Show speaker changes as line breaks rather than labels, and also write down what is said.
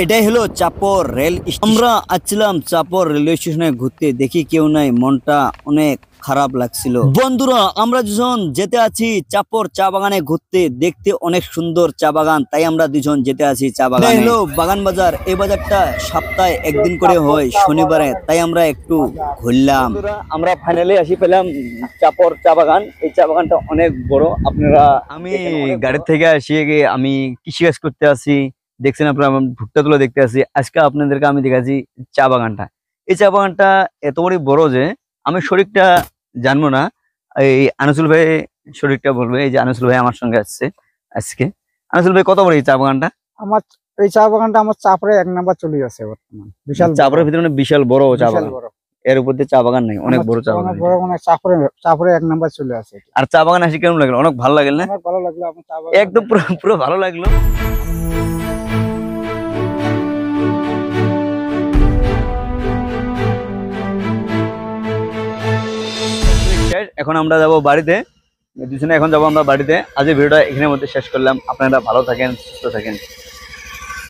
এটাই হলো চাপর rail station. আমরা আসছিলাম চাপর রেলওয়ে স্টেশনে ঘুরতে, দেখি কেউ নাই, মনটা অনেক খারাপ লাগছিল। বন্ধুরা, আমরা দুজন যেতে আছি চাপর চা বাগানে ঘুরতে, দেখতে অনেক সুন্দর চা বাগান, তাই আমরা দুজন যেতে আছি চা বাগানে। হলো বাগান বাজার, এই বাজারটা সপ্তাহে একদিন করে হয় শনিবারে, তাই আমরা একটু ঘুরলাম। আমরা ফাইনালি আসি পেলাম চাপর চা বাগান। এই চা বাগানটা অনেক বড়। আপনারা, আমি গাড়ি থেকে আসি, আমি কৃষিকাজ করতে আসি, দেখছেন আপনারা, ভুট্টা তুলে দেখতে আসি। আজকে আপনাদেরকে আমি দেখাচ্ছি চা বাগানটা। এই চা বাগানটা এত বড় যে আমি শরীরটা জানবো না, এই আনিসুল ভাই শরীরটা বলবে। এই যে আনিসুল ভাই আমার সঙ্গে আসছে আজকে। আনিসুল ভাই, কত বড় এই চা বাগানটা?
আমার এই চা বাগানটা আমার চাপড়ে 1 নাম্বার চলে আছে বর্তমান। বিশাল
চাপড়ের ভিতরে বিশাল বড় চা বাগান, এর উপর দিয়ে চা বাগান নাই, অনেক বড় চা বাগান।
বড় মানে চাপড়ে 1 নাম্বার চলে আছে।
আর চা বাগান আসি কেমন লাগলো? অনেক ভালো লাগলো না?
অনেক ভালো লাগলো। আমার চা বাগান
একদম পুরো ভালো লাগলো। এখন আমরা যাব বাড়িতে, দুজনে এখন যাবো আমরা বাড়িতে। আজ ভিডিওটা এখানের মধ্যে শেষ করলাম। আপনারা ভালো থাকেন, সুস্থ থাকেন।